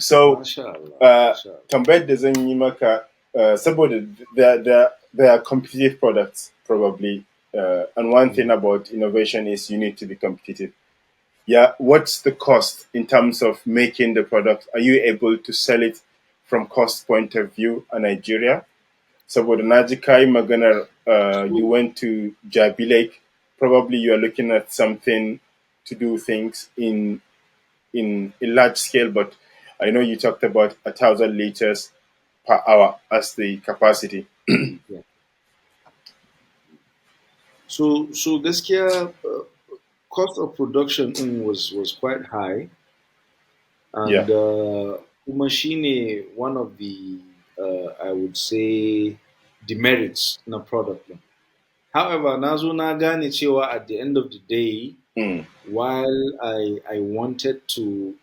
So, Masha Allah. Masha Allah. tambayar da zan yi maka, saboda there are competitive products probably, and one thing about innovation is you need to be competitive. Yeah, what's the cost in terms of making the product? Are you able to sell it from cost point of view in Nigeria? Saboda na ji kayi maganar you went to Jabi Lake. Probably you are looking at something to do things in large scale, but I know you talked about 1,000 liters per hour as the capacity. Yeah. So gaskiya cost of production was quite high, and Yeah, kuma shine one of the I would say demerits na product din. However, na zo na gane cewa at the end of the day, while I wanted to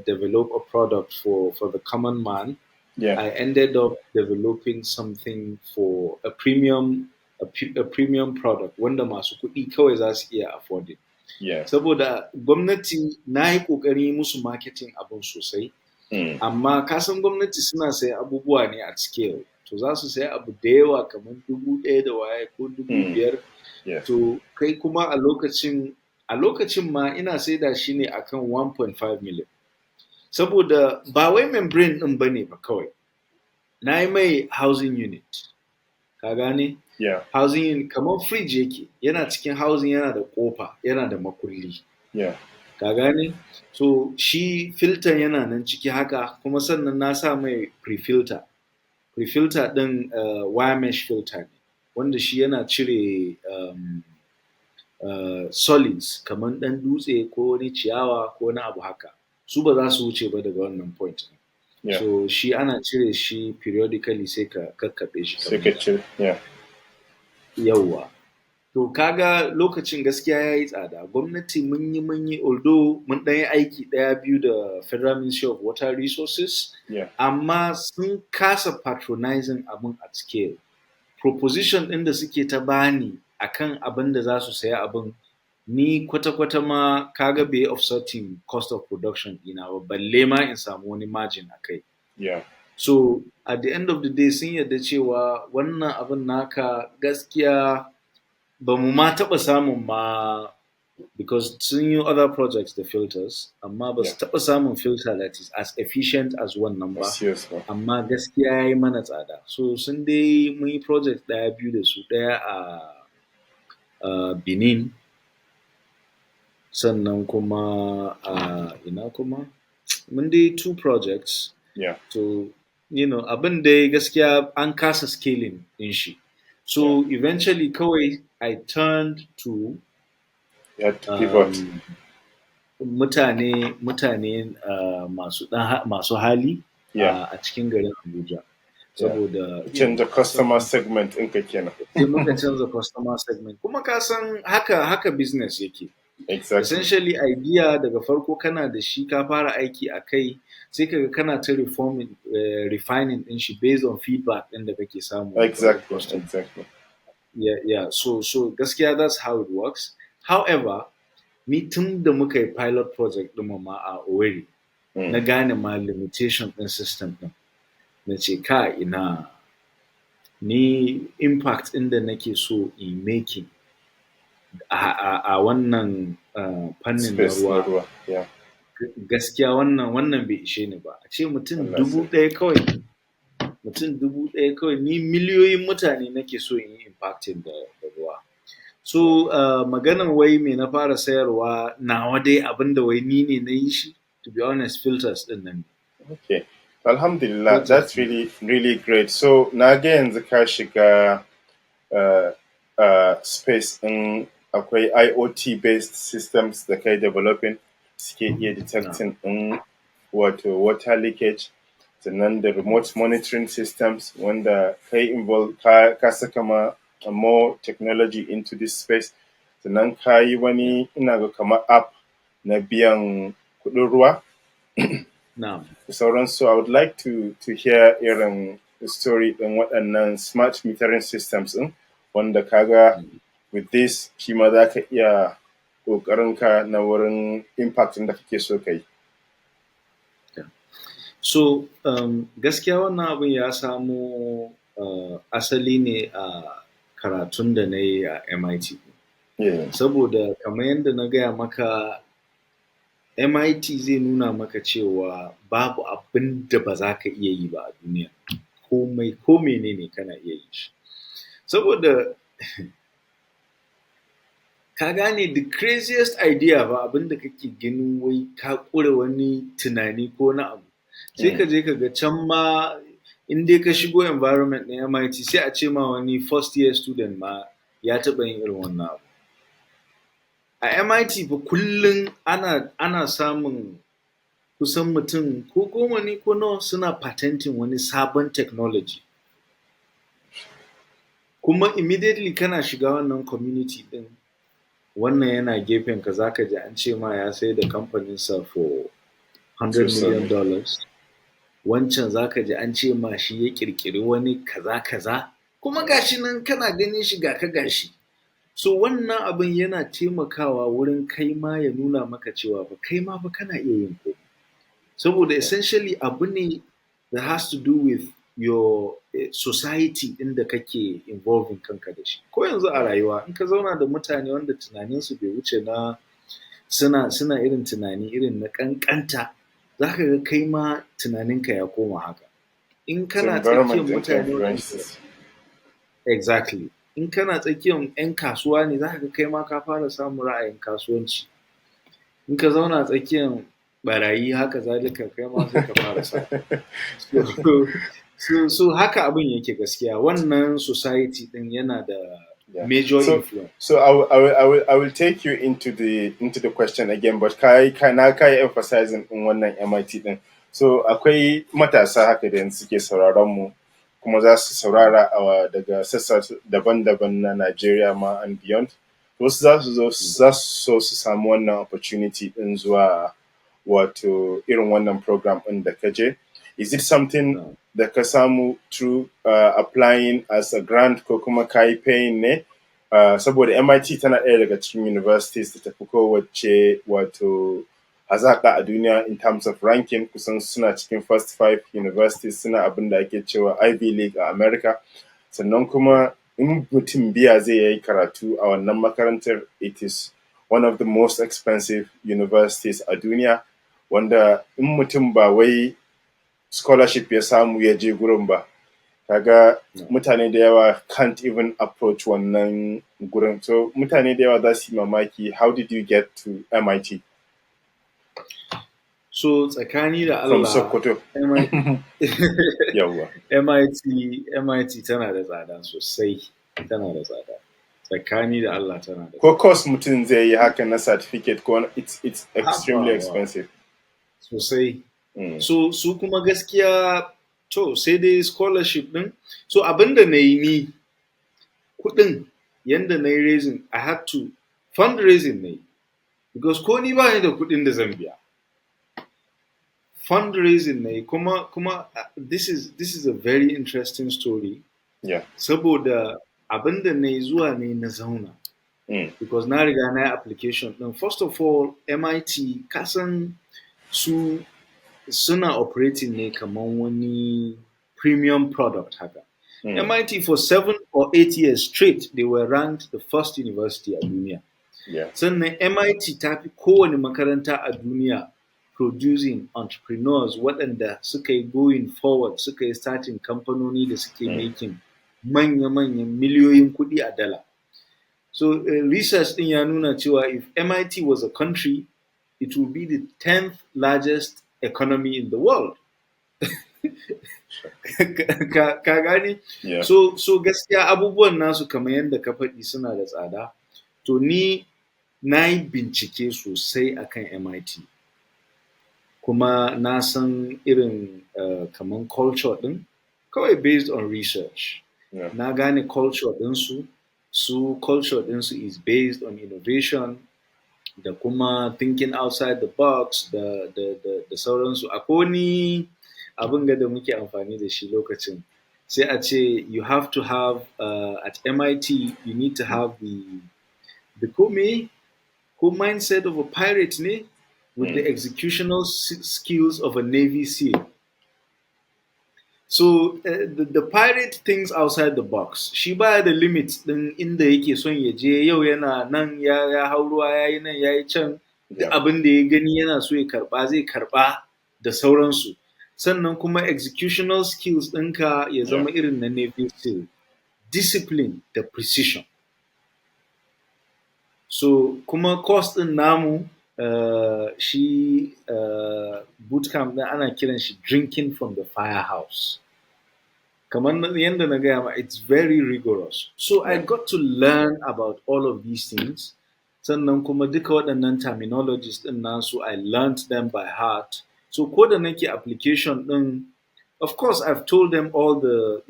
develop a product for the common man, yeah, I ended up developing something for a premium product wanda masu kuɗi kawai za su iya afford it. yeah. Saboda gwamnati na yi ƙoƙari musu marketing abun sosai, amma kasan gwamnati suna sayan abubuwa ne at scale. To za su sayi abu da yawa kamar 1,000 da waye ko 5,000. Yes. To kai kuma a lokacin ma ina saida shi ne akan 1.5 million. Saboda ba wai membrane ɗin bane ba kawai. Na yi mai housing unit. Ka gane? Yeah, Housing unit kamar fridge yake. Yana cikin housing, yana da ƙofa, yana da makulli. yeah, Ka gane? So shi filter yana nan ciki haka, kuma sannan na sa mai pre-filter. Pre-filter ɗin wire mesh filter ne, wanda shi yana cire solids kamar ɗan dutse ko wani ciyawa ko wani abu haka. Su ba za su wuce ba daga wannan point. yeah. So shi ana cire shi periodically sai ka kakkaɓe shi. Secretary, yeah. Yawwa. To kaga lokacin gaskiya ya yi tsada. Gwamnati mun yi although mun ɗan yi aiki ɗaya biyu da Federal Ministry of Water Resources, Yeah, amma sun kasa patronizing abin at scale. Proposition ɗin da suke ta bani akan abin da za su saya abin, ni kwata-kwata ma kaga bai offsetting cost of production ɗina ba, balle ma in samu wani margin a kai. yeah, So at the end of the day sun yarda cewa wannan abin naka gaskiya ba mu ma taɓa samun ma, because sun yi other projects da filters, amma ba su taɓa samun filter that is as efficient as wannan ba. yes, Amma gaskiya ya yi mana tsada. So sun dai mun yi project ɗaya biyu da su, ɗaya a Benin, sannan kuma a ina kuma? Mun dai 2 projects. yeah, So, abin dai gaskiya an kasa scaling din shi. So eventually kawai I turned to you had to pivot. mutane masu hali Yeah. a cikin garin Abuja. Saboda Change the customer segment in kenan. sai muka canza customer segment. Kuma ka san haka business yake. Exactly. Essentially idea daga farko kana da shi ka fara aiki a kai, sai kaga kana ta refining din shi based on feedback din da kake samu. Exactly. Yeah. So gaskiya that's how it works. However, ni tun da muka yi pilot project din ma a Owerri, na gane ma limitation din system din. Na ce ina ni impact din da nake so in making a wannan fannin na ruwa, gaskiya wannan bai ishe ni ba. A ce mutum 1,000 kawai, ni miliyoyin mutane nake so in yi impacting da ruwa. So maganan wai me na fara sayarwa nawa dai abinda wai ni ne na yi shi, to be honest, filters din nan. Okay. Alhamdulillah, that's really, really great. So na ga yanzu ka shiga space in akwai IoT based systems da kai developing suke iya detecting in wato water leakage, sannan da remote monitoring systems wanda kai involve ka saka ma more technology into this space, sannan ka yi wani ina ga kamar app na biyan kuɗin ruwa Na'am. sauransu. I would like to hear irin story ɗin waɗannan smart metering systems ɗin wanda kaga with this shi ma za ka iya ƙoƙarinka na wurin impact da kake so ka yi. So gaskiya wannan abin ya samo asali ne a karatun da na yi a MIT. Yeah. Saboda kamar yadda na gaya maka, MIT zai nuna maka cewa babu abin da ba za ka iya yi ba a duniya. Komai ko menene kana iya yi shi. Saboda ka gane the craziest idea ba abin da kake ganin wai ka ƙure wani tunani ko na abu. Sai ka je ka ga can ma in dai ka shigo environment na MIT sai a ce ma wani first year student ma ya taɓa yin irin wannan abu. A MIT fa kullum ana samun kusan mutum ko 10 ne ko nawa suna patenting wani sabon technology. Kuma immediately kana shiga wannan community din, wannan yana gefen ka zaka ji an ce ma ya sai da kamfaninsa for $100 million. Wancan zaka ji an ce ma shi ya kirkiri wani kaza. Kuma gashi nan kana ganin shi ga ka gashi. So wannan abin yana taimakawa wurin kai ma ya nuna maka cewa ba kai ma ba kana iya yin komai. Saboda essentially abu ne that has to do with your society ɗin da kake involving kanka da shi. Ko yanzu a rayuwa in ka zauna da mutane wanda tunaninsu bai wuce na suna irin tunani irin na ƙanƙanta, za ka ga kai ma tunaninka ya koma haka. In kana tsakiyar mutane exactly. In kana tsakiyar 'yan kasuwa ne za ka ga kai ma ka fara samun ra'ayin kasuwanci. In ka zauna tsakiyar barayi haka zalika kai ma sai ka fara sa. So haka abin yake gaskiya. Wannan society din yana da major influence. So I will take you into the question again, but kai emphasizing in wannan MIT din. So akwai matasa haka da suke sauraron mu kuma za su saurara daga sassa daban-daban na Nigeria ma and beyond. Wasu za su so su samu wannan opportunity din zuwa wato irin wannan program ɗin da ka je. Is it something da ka samu through applying as a grant ko kuma ka yi paying ne? Saboda MIT tana ɗaya daga cikin universities da tafi kowace wato hazaƙa a duniya in terms of ranking, kusan suna cikin first 5 universities, suna abin da ake cewa Ivy League a America. Sannan kuma in mutum biya zai yi karatu a wannan makarantar, it is one of the most expensive universities a duniya, wanda in mutum ba wai scholarship ya samu ya je gurin ba, kaga mutane da yawa can't even approach wannan gurin. So mutane da yawa za su yi mamaki, how did you get to MIT? So tsakani da Allah, from Sokoto. Yawwa. MIT tana da tsada sosai, tana da tsada. Tsakani da Allah tana da. Ko course mutum zai yi haka na certificate ko it's extremely expensive. Sosai. So su kuma gaskiya to sai dai scholarship din. So abinda na yi ni kudin yanda na yi raising, I had to fundraising na yi. Because ko ni ba ni da kudin da zan biya. Fundraising na yi kuma this is a very interesting story. Yeah. Saboda abinda na yi zuwa ne na zauna. Because na riga na yi application din. First of all, MIT kasan suna operating ne kaman wani premium product haka. MIT for 7 or 8 years straight, they were ranked the first university a duniya. Yeah. Sannan MIT ta fi kowane makaranta a duniya producing entrepreneurs waɗanda suka yi going forward, suka yi starting kamfanoni da suke making manya-manyan miliyoyin kuɗi a dala. So research ɗin ya nuna cewa if MIT was a country, it would be the 10th largest economy in the world. Ka gani? Yeah. So gaskiya abubuwan nasu kamar yadda ka faɗi suna da tsada. To ni na yi bincike sosai akan MIT. Kuma na san irin kaman culture ɗin, kawai based on research. Yeah. Na gane culture ɗinsu, culture ɗinsu is based on innovation, da kuma thinking outside the box da sauransu. Akwai wani abin da muke amfani da shi lokacin. Sai a ce you have to have at MIT you need to have the ko mindset of a pirate ne with the executional skills of a Navy SEAL. So the pirate thinks outside the box. Shi baya da limits din inda yake son ya je yau yana nan ya hau ruwa ya yi nan ya yi can duk abin da ya gani yana so ya karba zai karba da sauransu. Sannan kuma executional skills ɗinka ya zama irin na Navy SEAL. Discipline da precision. So kuma course ɗin namu shi bootcamp ɗin ana kiran shi drinking from the firehouse. Kamar yadda na gaya ma, it's very rigorous. So I got to learn about all of these things. Sannan kuma duka waɗannan terminologies ɗin nasu, I learned them by heart. So ko da nake application ɗin, of course I've told them all the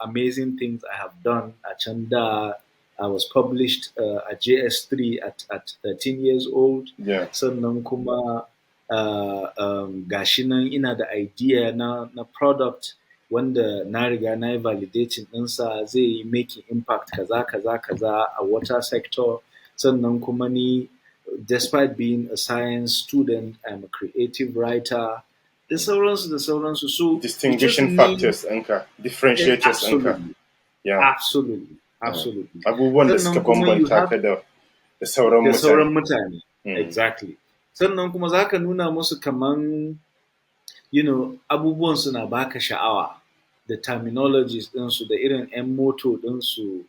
amazing things I have done at Chanda. I was published at JS3 at 13 years old. Yeah. Sannan kuma gashi nan ina da idea na product wanda na riga na yi validating ɗinsa zai yi making impact kaza a water sector. Sannan kuma ni, despite being a science student, I'm a creative writer. Da sauransu. So distinguishing factors ɗinka, differentiators ɗinka. Yeah. Absolutely. Abubuwan da suka bambanta ka da sauran mutane. Exactly. Sannan kuma za ka nuna musu kaman abubuwan suna baka sha'awa da terminologies ɗinsu da irin 'yan motto ɗinsu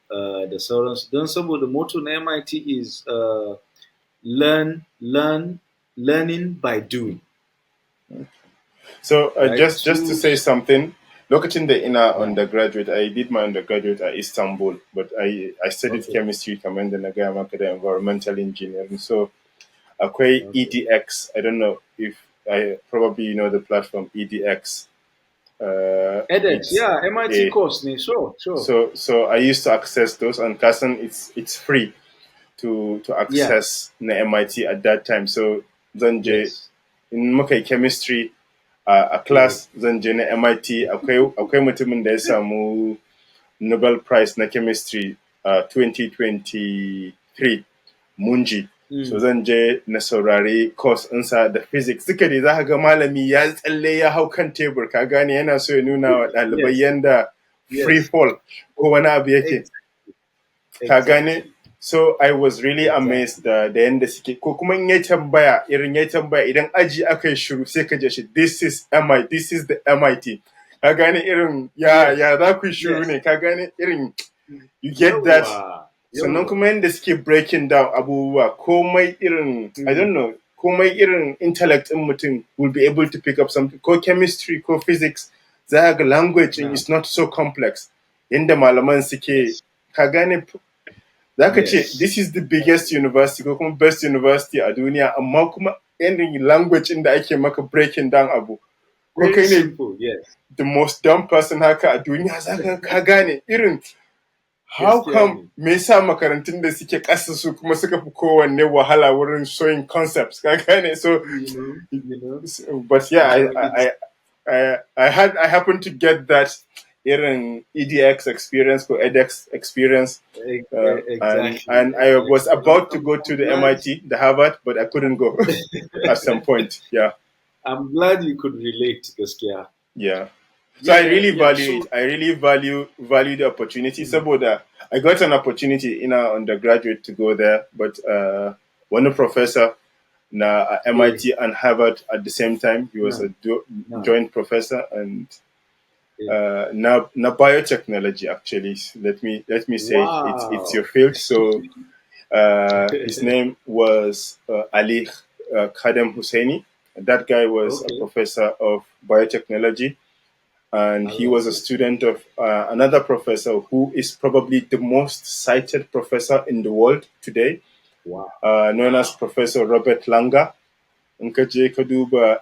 da sauransu. Don saboda motto na MIT is learning by doing. So just to say something, lokacin da ina undergraduate, I did my undergraduate at Istanbul, but I studied chemistry kamar da na gaya maka da environmental engineering. So akwai EDX, I don't know if probably you know the platform EDX. edX, yeah, MIT course, sure. So I used to access those, and Kasan, it's free to access na MIT at that time. So zan je in muka yi chemistry a class, zan je na MIT. Akwai mutumin da ya samu Nobel Prize na chemistry 2023, Munji. So zan je na saurari course ɗinsa da physics. Duka dai za ka ga malami ya tsalle ya hau kan tebur, ka gane yana so ya nuna wa ɗalibai yanda free fall ko wani abu yake. Ka gane? So I was really amazed da yanda suke, ko kuma in ya tambaya idan aji aka yi shiru sai ka je shi, this is the MIT. Ka gane irin ya za ku yi shiru ne, ka gane irin you get that. Sannan kuma yadda suke breaking down abubuwa, komai irin I don't know, komai irin intellect in mutum will be able to pick up something, ko chemistry ko physics, za ga language is not so complex. Yadda malaman suke, ka gane, za ka ce this is the biggest university ko kuma best university a duniya, amma kuma yadda language da ake maka breaking down abu, ko kai ne the most dumb person haka a duniya, za ka gane irin how come me yasa makarantun da suke ƙasa su kuma suka fi kowanne wahala wurin showing concepts, ka gane? So but yeah, I happened to get that irin EDX experience or edX experience, and I was about to go to the MIT, the Harvard, but I couldn't go at some point. Yeah, I'm glad you could relate, gaskiya. Yeah. So I really value it. I really value the opportunity. Saboda I got an opportunity in our undergraduate to go there, but one professor na MIT and Harvard at the same time. He was a joint professor, and na biotechnology actually. Let me say it's your field. So his name was Ali Kadem Husseini. That guy was a professor of biotechnology. And he was a student of another professor who is probably the most cited professor in the world today, known as Professor Robert Langer. In ka je ka duba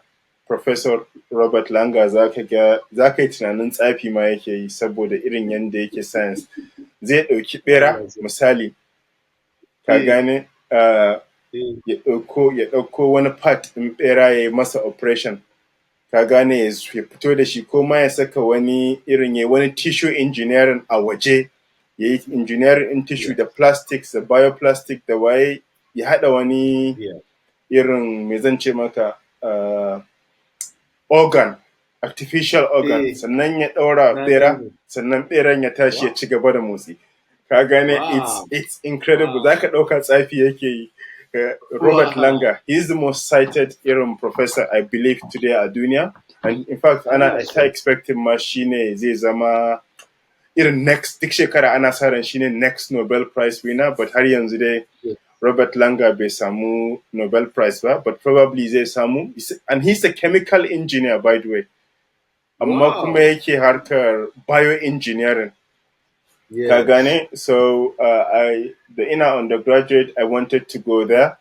Professor Robert Langer, za ka yi tunanin tsafi ma yake yi, saboda irin yanda yake science. Zai ɗauki ɓera misali, ka gane, ya ɗauko wani part ɗin ɓera ya yi masa operation, ka gane, ya fito da shi, ko ma ya saka wani irin ya wani tissue engineering a waje, ya yi engineering in tissue da plastics da bioplastic da waye, ya haɗa wani irin me zan ce maka organ, artificial organ, sannan ya ɗaura ɓera, sannan ɓeran ya tashi ya ci gaba da motsi. Ka gane, it's incredible. Za ka ɗauka tsafi yake yi. Robert Langer, he is the most cited irin professor I believe today a duniya, and in fact ana ta expecting ma shine zai zama irin next, duk shekara ana sa ran shine next Nobel Prize winner, but har yanzu dai Robert Langer bai samu Nobel Prize ba, but probably zai samu, and he's a chemical engineer by the way, amma kuma yake harkar bioengineering. Ka gane, so da ina undergraduate I wanted to go there,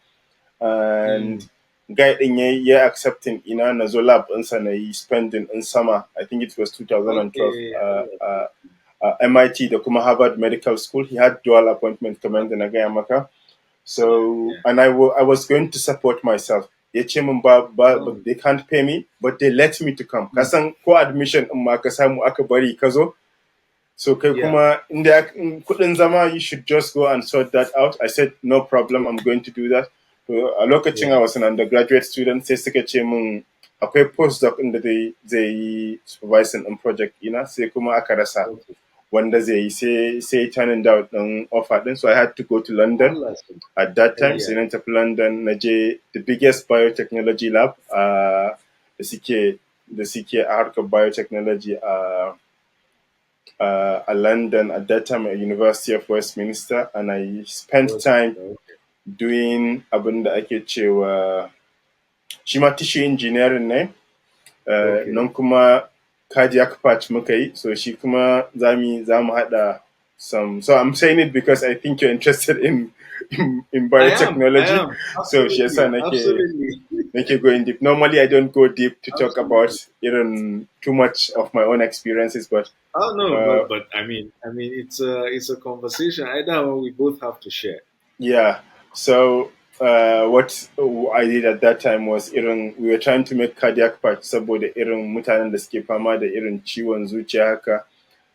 and guy din ya accepting ina na zo lab ɗinsa na yi spending in summer, I think it was 2012, MIT da kuma Harvard Medical School. He had dual appointment kamar da na gaya maka. So, and I was going to support myself. Ya ce min they can't pay me, but they let me to come. Kasan ko admission in ma ka samu aka bari ka zo. So kai kuma inda kudin zama, you should just go and sort that out. I said, no problem, I'm going to do that. So, a lokacin I was an undergraduate student, sai suka ce min akwai postdoc inda zai yi supervising in project ina, sai kuma aka rasa wanda zai yi, sai turning down ɗin offer ɗin. So I had to go to London at that time. Sai na tafi London, na je the biggest biotechnology lab da suke a harkar biotechnology a London at that time at University of Westminster, and I spent time doing abin da ake cewa shi ma tissue engineering ne, nan kuma cardiac patch muka yi, so shi kuma za mu haɗa some. So I'm saying it because I think you're interested in biotechnology. I am. So shi yasa nake going deep. Normally I don't go deep to talk about even too much of my own experiences, but but I mean it's a conversation either we both have to share. Yeah. So what I did at that time was we were trying to make cardiac patch saboda irin mutanen da suke fama da irin ciwon zuciya haka.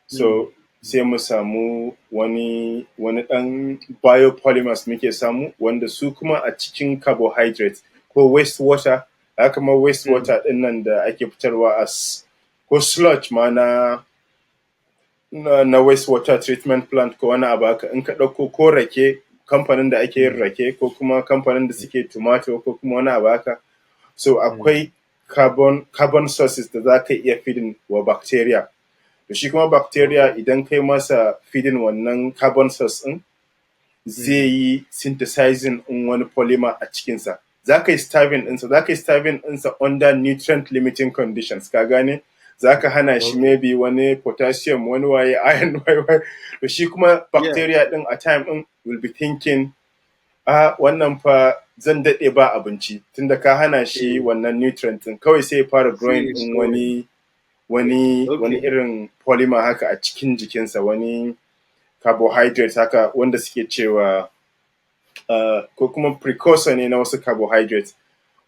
So sai mu samu wani ɗan biopolymers muke samu, wanda su kuma a cikin carbohydrates ko wastewater, haka ma wastewater ɗin nan da ake fitarwa as ko sludge ma na wastewater treatment plant ko wani abu haka, in ka ɗauko ko rake, kamfanin da ake yin rake, ko kuma kamfanin da suke tomato, ko kuma wani abu haka. So akwai carbon sources da za ka iya feeding wa bacteria. To shi kuma bacteria idan kai masa feeding wannan carbon source ɗin, zai yi synthesizing in wani polymer a cikinsa. Za ka yi starving ɗinsa under nutrient limiting conditions, ka gane? Za ka hana shi maybe wani potassium, wani waye, iron, waye. To shi kuma bacteria ɗin a time ɗin will be thinking, wannan fa zan daɗe ba abinci, tunda ka hana shi wannan nutrient ɗin, kawai sai ya fara growing ɗin wani irin polymer haka a cikin jikinsa, wani carbohydrates haka wanda suke cewa ko kuma precursor ne na wasu carbohydrates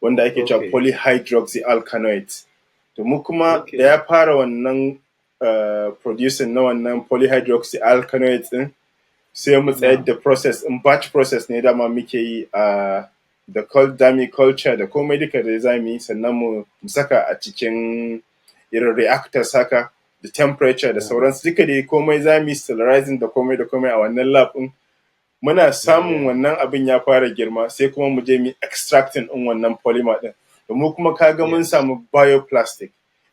wanda ake cewa polyhydroxyalkanoates. To mu kuma da ya fara wannan producing na wannan polyhydroxyalkanoates din, sai mu tsayar da process in batch process ne dama muke yi da dami culture da komai duka da za mu yi, sannan mu saka a cikin irin reactors haka da temperature da sauransu duka da komai za mu yi sterilizing da komai a wannan lab din. Muna samun wannan abin ya fara girma, sai kuma mu je mu extracting din wannan polymer din. Da mu kuma kaga mun samu bioplastic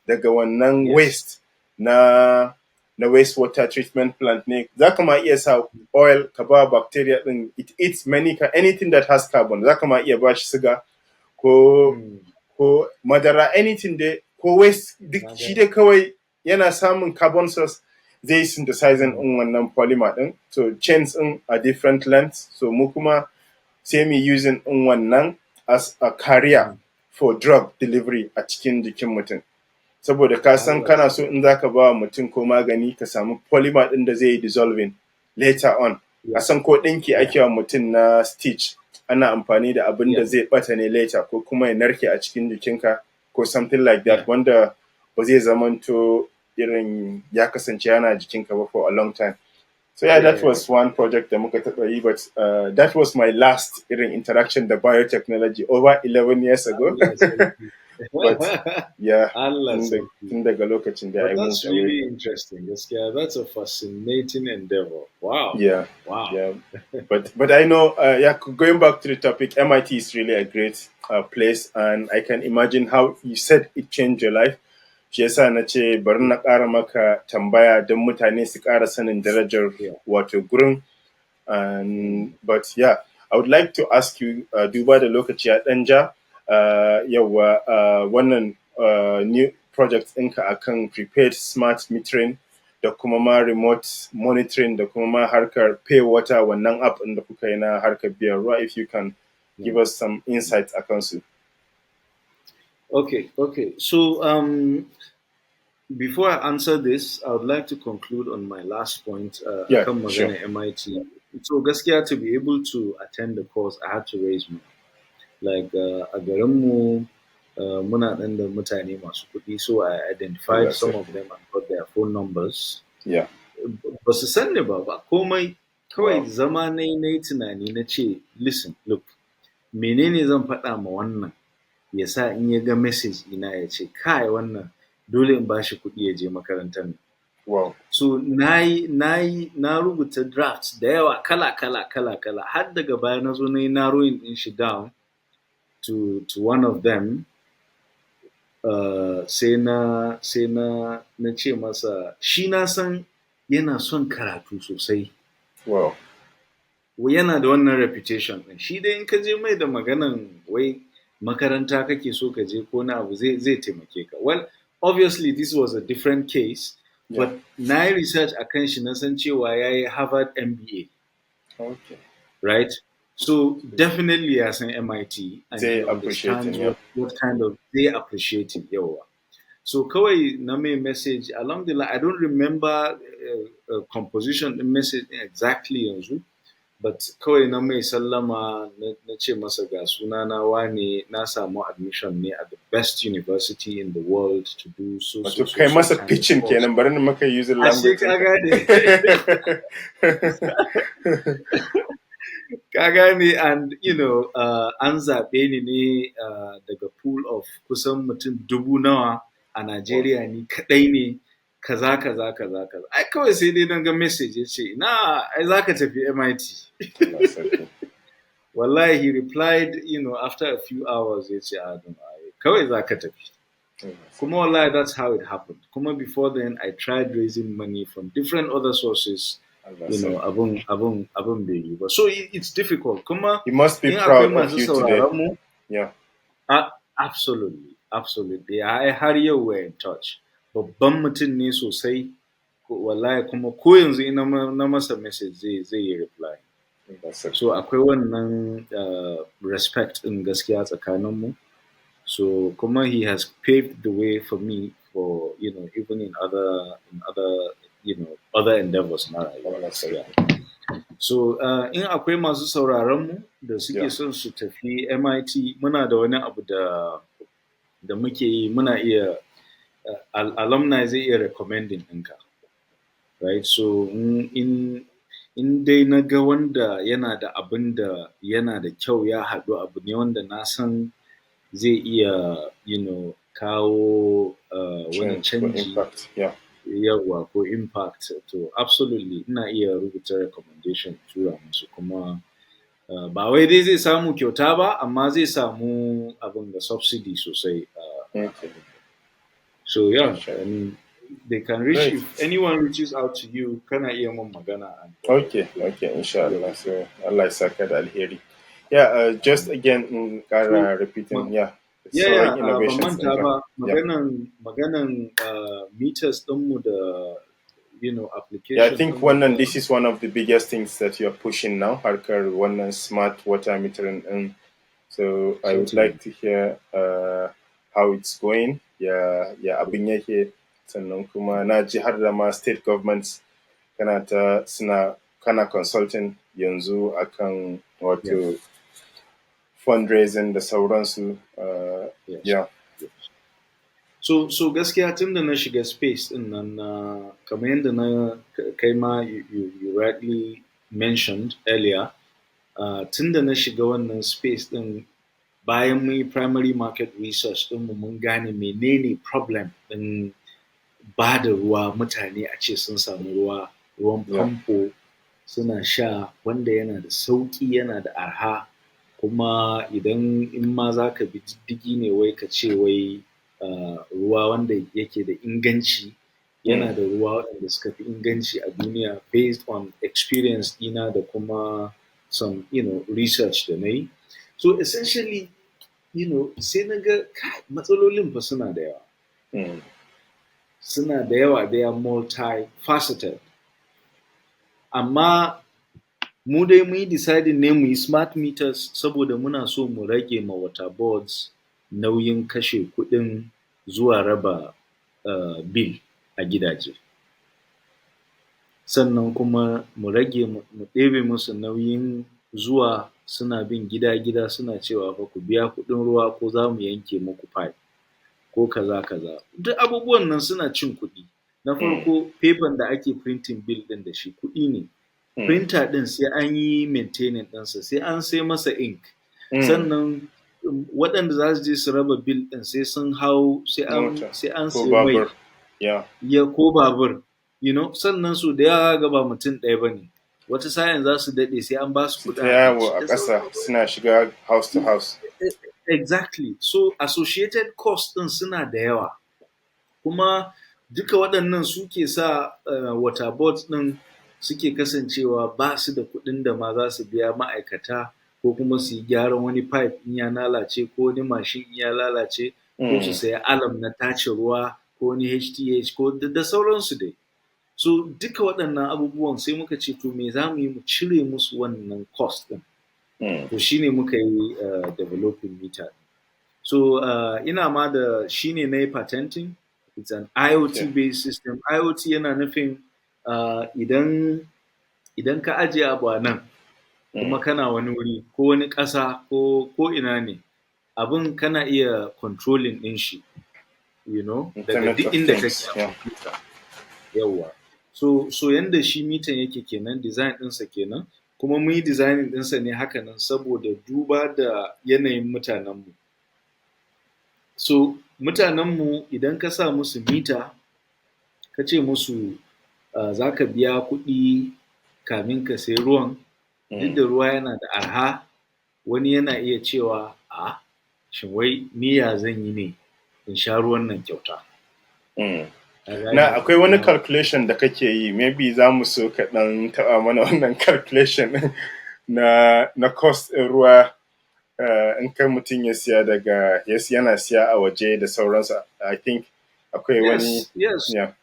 daga wannan waste na wastewater treatment plant ne. Za ka ma iya sa oil ka ba bacteria din, it eats anything that has carbon. Za ka ma iya ba shi siga ko madara, anything dai, ko waste, duk shi dai kawai yana samun carbon source, zai synthesizing in wannan polymer din. So chains in a different lengths. So mu kuma sai mu using in wannan as a carrier for drug delivery a cikin jikin mutum. Saboda ka san kana so in zaka ba mutum ko magani ka samu polymer din da zai yi dissolving later on. A san ko ɗinki ake wa mutum na stitch, ana amfani da abin da zai bata ne later ko kuma ya narke a cikin jikinka ko something like that, wanda ba zai zamanto irin ya kasance yana jikinka ba for a long time. So that was one project da muka taɓa yi, but that was my last irin interaction da biotechnology over 11 years ago. But tun daga lokacin da I moved away. That's really interesting. That's a fascinating endeavor. Wow. Yeah. Wow. Yeah. But I know, going back to the topic, MIT is really a great place, and I can imagine how you said it changed your life. Shi yasa na ce bari na ƙara maka tambaya don mutane su ƙara sanin darajar wato gurin. But yeah, I would like to ask you, duba da lokaci ya ɗan ja, wannan new project ɗinka akan prepaid smart metering da kuma ma remote monitoring da kuma ma harkar pay water, wannan app ɗin da kuka yi na harkar biyan ruwa, if you can give us some insights akan su. Okay. So before I answer this, I would like to conclude on my last point. Akan magana MIT. So gaskiya, to be able to attend the course, I had to raise money. Like a garinmu muna ɗan da mutane masu kuɗi, so I identified some of them and got their phone numbers. Yeah. Ba su san ni ba komai, kawai zama na yi tunani na ce, listen, look, menene zan faɗa ma wannan ya sa in ya ga message ina ya ce kai wannan dole in bashi kuɗi ya je makarantar nan. Wow. So na rubuta drafts da yawa kala har daga baya na zo na yi narrowing din shi down to one of them. Sai na ce masa shi na san yana son karatu sosai. Wow. Yana da wannan reputation din. Shi dai in ka je mai da maganan wai makaranta kake so ka je ko na abu zai taimake ka. Well, obviously this was a different case, but na yi research akan shi na san cewa ya yi Harvard MBA. Okay. Right? So definitely ya san MIT and they he understands what kind of they appreciate it. So kawai na mai message along the line. I don't remember composition the message exactly yanzu, but kawai na mai sallama na ce masa ga sunana wane na samu admission ne at the best university in the world to do so. To kai masa pitching kenan, bari na maka user language. Ka gane, and an zaɓe ni ne daga pool of kusan mutum dubu a Najeriya ni kaɗai ne kaza. Ai kawai sai dai don ga message ya ce, ai za ka tafi MIT. Wallahi, he replied, after a few hours, ya ce, kawai za ka tafi. Kuma wallahi, that's how it happened. Kuma before then, I tried raising money from different other sources. Abun bai yi ba. So it's difficult. Kuma you must be proud of you today. Yeah. Absolutely. I har yau we're in touch. Babban mutum ne sosai. Wallahi, kuma ko yanzu ina na masa message zai yi reply. So akwai wannan respect in gaskiya tsakaninmu. So kuma he has paved the way for me for even in other other endeavors na rayuwa. So in akwai masu sauraron mu da suke son su tafi MIT, muna da wani abu da muke yi, muna iya alumni zai iya recommending ɗinka, right? So in dai na ga wanda yana da abin da yana da kyau ya haɗu, abu ne wanda na san zai iya kawo wani canji, yawa ko impact, to absolutely ina iya rubuta recommendation tura musu. Kuma ba wai dai zai samu kyauta ba, amma zai samu abin da subsidy sosai. So yeah, I mean, they can reach you. If anyone reaches out to you, kana iya mun magana. Okay, inshallah. So Allah ya saka da alheri. Yeah, just again, repeating, innovations. Maganan meters ɗinmu da application. Yeah, I think this is one of the biggest things that you're pushing now, harkar wannan smart water metering. So I would like to hear how it's going. Yeah, abin yake, sannan kuma na ji har da ma state governments kana consulting yanzu akan wato fundraising da sauransu. Yes. Yeah. Yes. So gaskiya tun da na shiga space din nan kamar yadda na kai ma you rightly mentioned earlier, tun da na shiga wannan space din bayan mun yi primary market research din mu mun gane menene problem din ba da ruwa mutane a ce sun samu ruwan Yeah. famfo suna sha wanda yana da sauƙi yana da arha kuma idan in ma za ka bi diddigi ne wai ka ce wai ruwa wanda yake da inganci yana da ruwa waɗanda suka fi inganci a duniya based on experience ɗina da kuma some research da na yi. So essentially sai na ga matsalolin fa suna da yawa. Suna da yawa, they are multifaceted. Amma mu dai mun yi deciding ne mu yi smart meters saboda muna so mu rage ma water boards nauyin kashe kuɗin zuwa raba bill a gidaje. Sannan kuma mu rage mu ɗebe musu nauyin zuwa suna bin gida-gida suna cewa fa ku biya kuɗin ruwa ko za mu yanke muku pipe ko kaza. Duk abubuwan nan suna cin kuɗi. Na farko paper da ake printing bill ɗin da shi kuɗi ne. Printer ɗin sai an yi maintaining ɗinsa, sai an sai masa ink. Sannan waɗanda za su je su raba bill ɗin sai sun hau, sai an sai mai. Ya ko babur. Sannan su da yawa ga ba mutum ɗaya ba ne. Wata sa'in za su daɗe sai an ba su kuɗin yawo a ƙasa suna shiga house to house. Exactly. So associated costs ɗin suna da yawa. Kuma duka waɗannan suke sa water boards ɗin suke kasancewa ba su da kuɗin da ma za su biya ma'aikata ko kuma su yi gyaran wani pipe in ya lalace ko wani mashin in ya lalace ko su saya alam na tace ruwa ko wani HTH ko da sauransu dai. So duka waɗannan abubuwan sai muka ce to me za mu yi mu cire musu wannan cost ɗin. To shine muka yi developing meter. So ina ma da shine na yi patenting. It's an IoT based system. IoT yana nufin idan ka ajiye abu a nan kuma kana wani wuri ko wani ƙasa ko ina ne abin kana iya controlling ɗin shi daga duk inda kake a computer. Yawwa. So yanda shi mitan yake kenan design ɗinsa kenan kuma mun yi designing ɗinsa ne haka nan saboda duba da yanayin mutanenmu. So mutanenmu idan ka sa musu mita ka ce musu za ka biya kuɗi kamin ka sai ruwan duk da ruwa yana da arha wani yana iya cewa shin wai niyya zan yi ne in sha ruwan nan kyauta. Na akwai wani calculation da kake yi, maybe za mu so ka ɗan taɓa mana wannan calculation na cost ɗin ruwa in kai mutum ya siya yana siya a waje da sauransu. I think akwai wani. Yes. Yeah.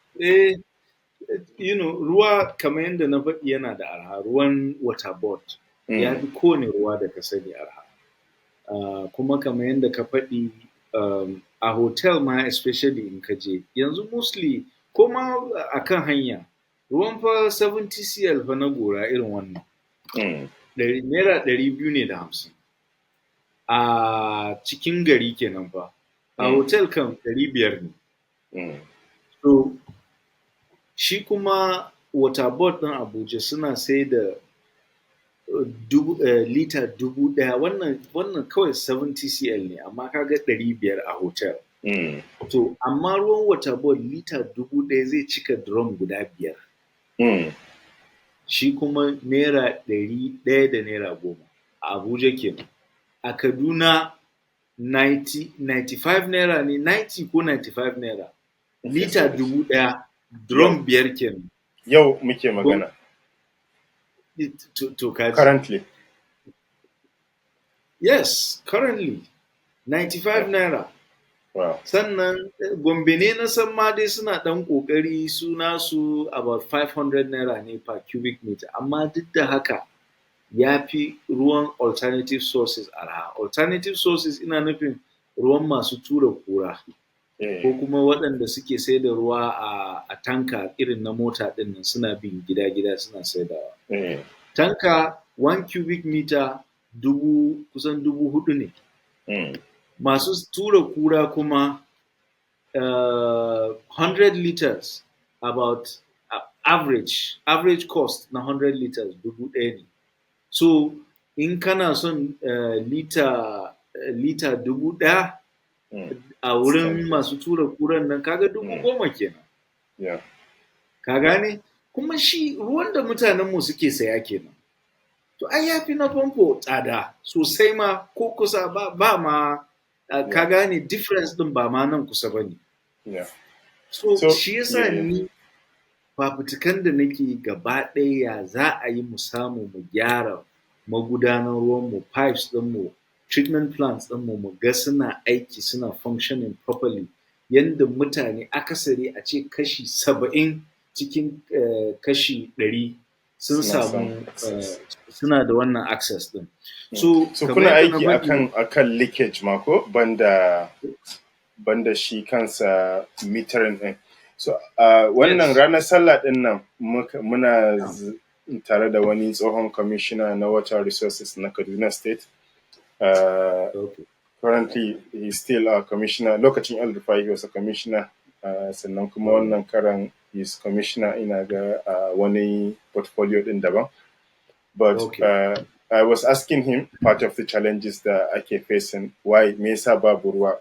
Ruwa kamar yadda na faɗi yana da arha, ruwan water board ya fi kowane ruwa da ka sani arha. Kuma kamar yadda ka faɗi a hotel ma especially in ka je yanzu mostly ko ma a kan hanya ruwan fa 70 cl fa na gora irin wannan naira 250 a cikin gari kenan fa a hotel kan 500 ne. So shi kuma water board ɗin Abuja suna sai da lita 1000 wannan kawai 70 cl ne amma kaga 500 a hotel. To amma ruwan water board lita 1000 zai cika drum guda 5. Shi kuma naira 100 da naira 10 a Abuja kenan. A Kaduna 95 naira ne 90 ko 95 naira lita 1000 drum 5 kenan. Yau muke magana. To currently. Yes, currently 95 naira. Wow. Sannan Gombe ne na san ma dai suna ɗan ƙoƙari su about 500 naira ne per cubic meter amma duk da haka ya fi ruwan alternative sources arha. Alternative sources ina nufin ruwan masu tura kura ko kuma waɗanda suke sai da ruwa a tanka irin na mota ɗin nan suna bin gida-gida suna saidawa. Tanka 1 cubic meter kusan 4,000 ne. Mm. Masu tura kura kuma 100 liters, about average cost na 100 liters 1,000 ne. So in kana son lita 1,000 Mm. a It's 10 wurin years. masu tura kuran nan, kaga 10,000 kenan. Yeah. Ka gane? Kuma shi ruwan da mutanenmu suke saya kenan. To ai yafi na famfo tsada sosai ma, ko kusa ba ma, ka Yeah. gane difference din ba ma nan kusa bane. Yeah. So So shi yasa yeah. ni fafutukan da nake yi gaba ɗaya za a yi mu samu mu gyara magudanar ruwanmu, pipes ɗinmu, treatment plants ɗinmu mu ga suna aiki, suna functioning properly, yanda mutane akasari a ce kashi 70 cikin kashi 100 sun Suna son samu access. suna da wannan access ɗin. Mm. So So kamar kuna yadda na aiki faɗi, akan leakage mako banda shi kansa metering din. So wannan yes, ranar sallah din nan muna tare da wani tsohon commissioner na water resources na Kaduna State. okay, Currently he's still a commissioner. Lokacin El Rufai he was a commissioner. Sannan kuma all right, wannan karan he's commissioner ina ga wani portfolio din daban. But okay, I was asking him part of the challenges that ake facing, why me yasa babu ruwa.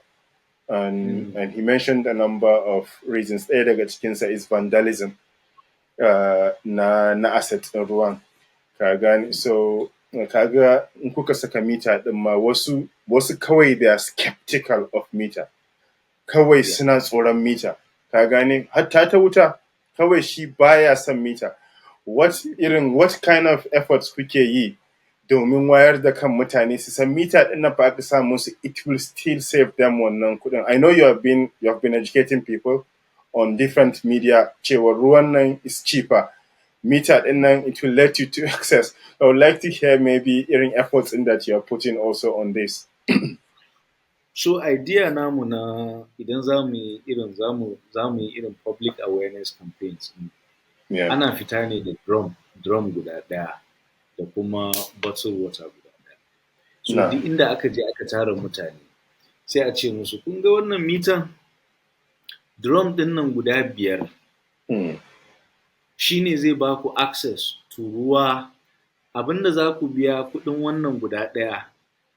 And he mentioned a number of reasons. Ɗaya daga cikinsa is vandalism na asset ɗin ruwan. Ka gane, so kaga in kuka saka mita ɗin ma wasu kawai they are skeptical of meter. Kawai yeah. suna tsoron mita. Ka gane, hatta ta wuta kawai shi baya son mita. What kind of efforts kuke yi domin wayar da kan mutane su san mita din nan fa aka sa musu, it will still save them wannan kudin. I know you have been educating people on different media cewa ruwan nan is cheaper. Mita din nan it will let you to access. I would like to hear maybe irin efforts in that you are putting also on this. So idea namu na idan za mu yi irin public awareness campaigns, Yeah. ana fita ne da drum guda ɗaya da kuma bottle water guda ɗaya. So No. duk inda aka je aka tara mutane sai a ce musu, kun ga wannan mitan, drum ɗin nan guda 5 shi ne zai ba ku access to ruwa. Abinda za ku biya kuɗin wannan guda ɗaya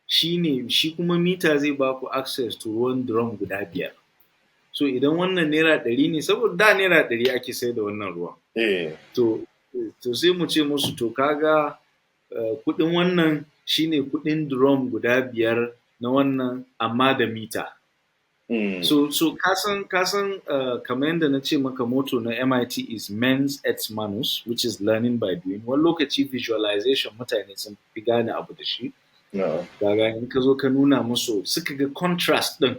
shi kuma mita zai ba ku access to ruwan drum guda 5. So idan wannan naira 100 ne, saboda da naira 100 ake sai da wannan ruwan. To sai mu ce musu, to kaga kuɗin wannan shine kuɗin drum guda 5 na wannan, amma da mita. So kasan kamar yadda na ce maka, motto na MIT is mens et manus, which is learning by doing. Wani lokaci visualization mutane sun fi gane abu da shi. Kaga in ka zo ka nuna musu suka ga contrast din,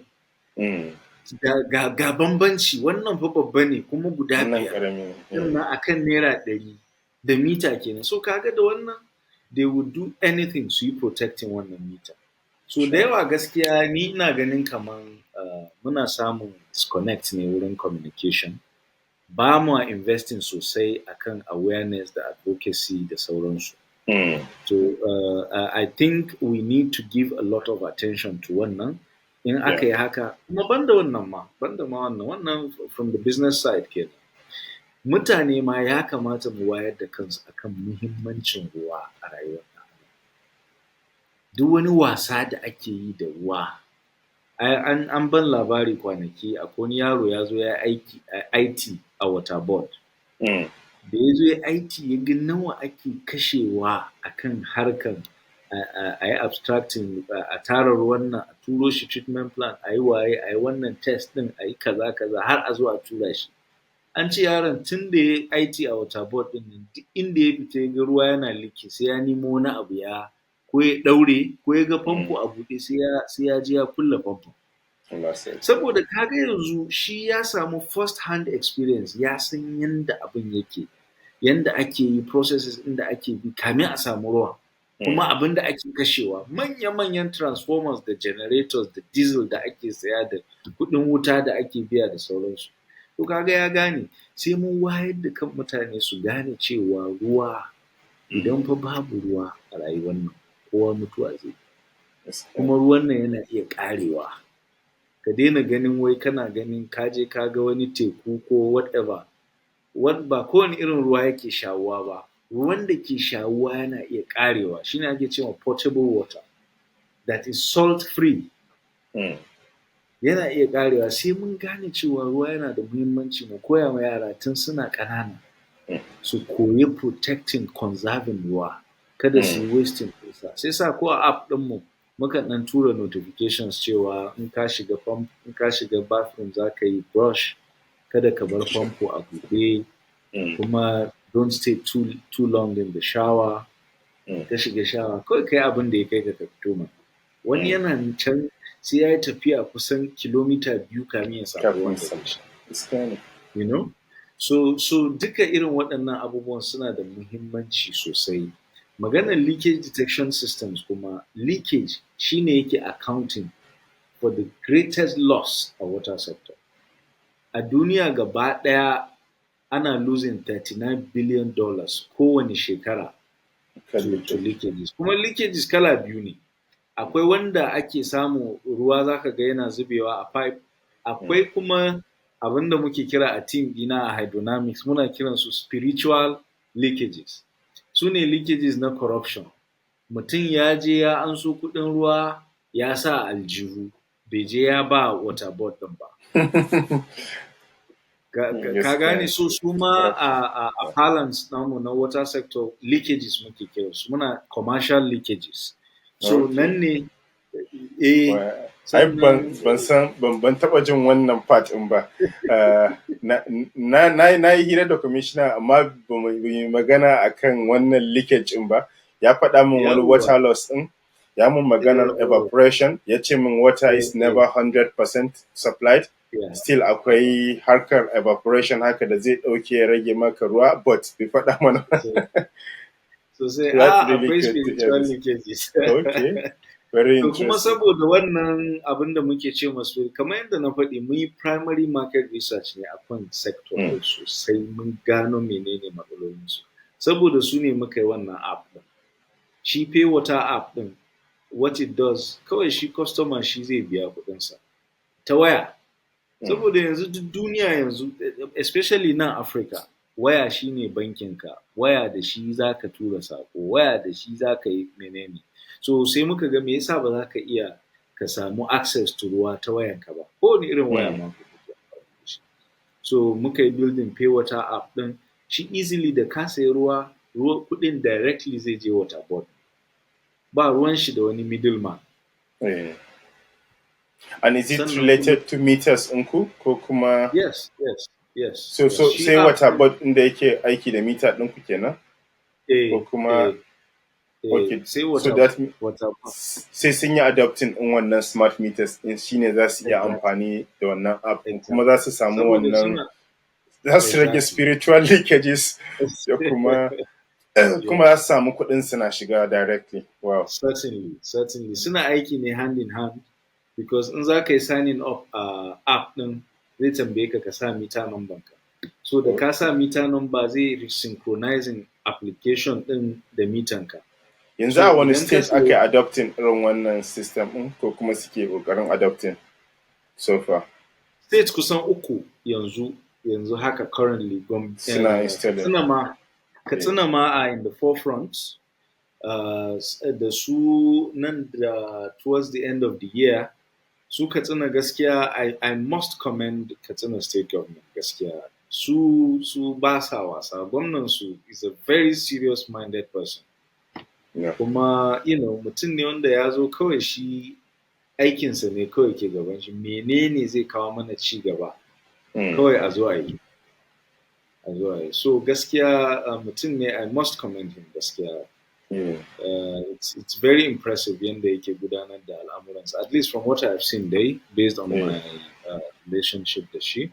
ga bambanci, wannan fa babba ne kuma guda 5 sannan akan naira 100 da mita kenan. So kaga da wannan they would do anything su yi protecting wannan mita. So da yawa gaskiya ni ina ganin kaman muna samun disconnect ne wurin communication. Ba mu investing sosai akan awareness da advocacy da sauransu. So I think we need to give a lot of attention to wannan. In aka yi haka, kuma banda wannan from the business side kenan. Mutane ma ya kamata mu wayar da kansu akan muhimmancin ruwa a rayuwar ɗan adam. Duk wani wasa da ake yi da ruwa, an ban labari kwanaki, akwai wani yaro ya zo ya aiki IT a water board. Da ya zo ya IT ya ga nawa ake kashewa akan harkan a yi abstracting, a tara ruwan nan, a turo shi treatment plant, a yi waye, a yi wannan test din, a yi kaza har a zo a tura shi. An ce yaron tun da ya IT a water board din nan, duk inda ya fita ya ga ruwa yana leaking sai ya nemo wani abu ko ya daure, ko ya ga famfo a buɗe sai ya je ya kulle famfo. Saboda kaga yanzu shi ya samu first hand experience, ya san yanda abin yake, yanda ake yi processes inda ake bi kamin a samu ruwa, kuma abin da ake kashewa, manya-manyan transformers da generators da diesel da ake saya da kuɗin wuta da ake biya da sauransu. To kaga ya gane, sai mun wayar da kan mutane su gane cewa ruwa, idan fa babu ruwa a rayuwar nan, kowa mutuwa zai. gaskiya Kuma ruwan nan yana iya ƙarewa. Ka daina ganin wai kana ganin ka je ka ga wani teku ko whatever. Ba kowane irin ruwa yake shawuwa ba. Ruwan da ke shawuwa yana iya ƙarewa. Shine ake cewa potable water that is salt free. mm, Yana iya ƙarewa. Sai mun gane cewa ruwa yana da muhimmanci, mu koya wa yara tun suna ƙanana mm, su koyi protecting, conserving ruwa, kada su mm, yi wasting ɗinsa. Sai sa ko a app ɗinmu mukan ɗan tura notifications cewa in ka shiga bathroom za ka yi brush, kada ka bar famfo a buɗe, mm, kuma don't stay too long in the shower. mm, Ka shiga shower kawai kai abin da ya kai ka fito ma. Wani mm. yana can sai ya yi tafiya kusan kilomita 2 kamin ya samu Kafin ruwan da sama. zai sha. Gaskiya ne. You know? So duka irin waɗannan abubuwan suna da muhimmanci sosai. Maganar leakage detection systems kuma, leakage shine yake accounting for the greatest loss a water sector. A duniya gaba ɗaya ana losing $39 billion kowane shekara Kan to leakage. leakages. Kuma leakages kala biyu ne. Akwai wanda ake samu ruwa zaka ga yana zubewa a pipe, Mm. akwai kuma abinda muke kira a team ɗina a Hydronamics muna kiransu spiritual leakages. Su ne leakages na corruption. Mutum ya je ya anso kuɗin ruwa ya sa aljihu, bai je ya ba water board ɗin ba. Ka gane, Gaskiya so su ma corruption. a balance namu na water sector leakages muke kiransu, muna commercial leakages. So Okay. nan ne eh Ai sannan ban taɓa jin wannan part ɗin ba. Na yi hira da commissioner amma ba mu yi magana akan wannan leakage ɗin ba. Ya faɗa min wani yawwa water loss ɗin. Ya mun maganar oh, evaporation. Ya ce min water is never 100% supplied. yeah, Still akwai harkar evaporation haka da zai ɗauke ya rage maka ruwa, but bai faɗa mana. so sai That's really akwai good to hear spiritual this. leakages. Okay, very To kuma interesting. saboda wannan abin da muke ce masu, kamar yadda na faɗi, mun yi primary market research ne akan sector Mm, ɗin sosai, mun gano menene matsalolinsu. Saboda su ne muka yi wannan app ɗin. Shi pay water app ɗin, what it does, kawai shi customer shi zai biya kuɗinsa ta waya. mm, Saboda yanzu duk duniya yanzu, especially nan Africa, waya shine bankinka, waya da shi za ka tura sako, waya da shi za ka yi menene. So sai muka ga me yasa ba za ka iya ka samu access to ruwa ta wayanka ba, kowane irin waya mm. ma ku kuke amfani da shi. So muka yi building pay water app ɗin, shi easily da ka sayi ruwa kuɗin directly zai je water board. Ba ruwan shi da wani middleman. Eh. And is it Sannan kuma related to meters ɗinku ko kuma yes. so Shi sai app water ɗin board ɗin da yake aiki da meter ɗinku kenan ko eh kuma okay, sai so water sai sun yi adopting ɗin wannan smart meters ɗin shine za su iya exactly, amfani da wannan app ɗin kuma za exactly. su samu Saboda wannan, suna za su rage exactly. spiritual leakages da kuma Yeah, kuma za su samu kuɗin suna shiga directly. Wow. certainly. Suna aiki ne hand in hand, because in za ka yi signing up a app ɗin zai tambaye ka sa meter number ka. So da ka sa meter number zai synchronizing application ɗin da meter ka. Yanzu a So wani idan ka stage aka yi sayi adopting irin wannan system ɗin ko kuma suke ƙoƙarin adopting so far? state kusan uku yanzu haka currently Suna installing. Eh. Katsina ma are in the forefront. Da su nan da towards the end of the year, su Katsina gaskiya, I must commend Katsina state government gaskiya. Su ba sa wasa. Gwamnan su is a very serious minded person. Yeah. Kuma mutum ne wanda ya zo kawai shi aikinsa ne kawai ke gaban shi, menene zai kawo mana ci gaba, Mm. kawai a zo a yi. So gaskiya mutum ne, I must commend him gaskiya. Yeah. It's very impressive yanda yake gudanar da al'amuransa, at least from what I've seen dai, based on Yeah. my relationship da shi.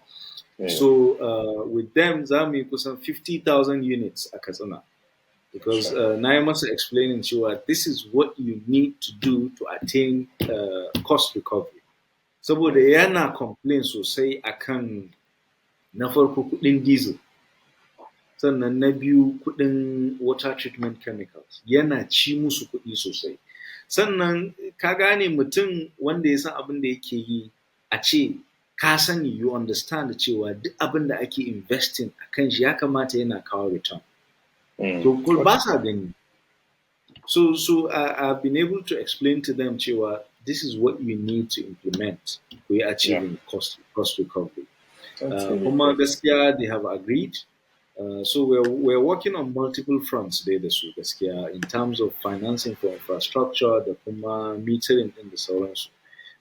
Yeah. So with them za mu yi kusan 50,000 units a Katsina. Because na yi masa explaining cewa this is what you need to do to attain cost recovery. Saboda yana complain sosai akan na farko kuɗin diesel, sannan na biyu kuɗin water treatment chemicals yana ci musu kuɗi sosai. sannan ka gane mutum wanda ya san abin da yake yi a ce ka sani you understand cewa duk abin da ake investing a kan shi ya kamata yana kawo return. To ko ba sa gani. So I've been able to explain to them cewa this is what you need to implement to achieving cost recovery. Kuma gaskiya they have agreed. So we're working on multiple fronts dai da su gaskiya in terms of financing for infrastructure da kuma metering din da sauransu.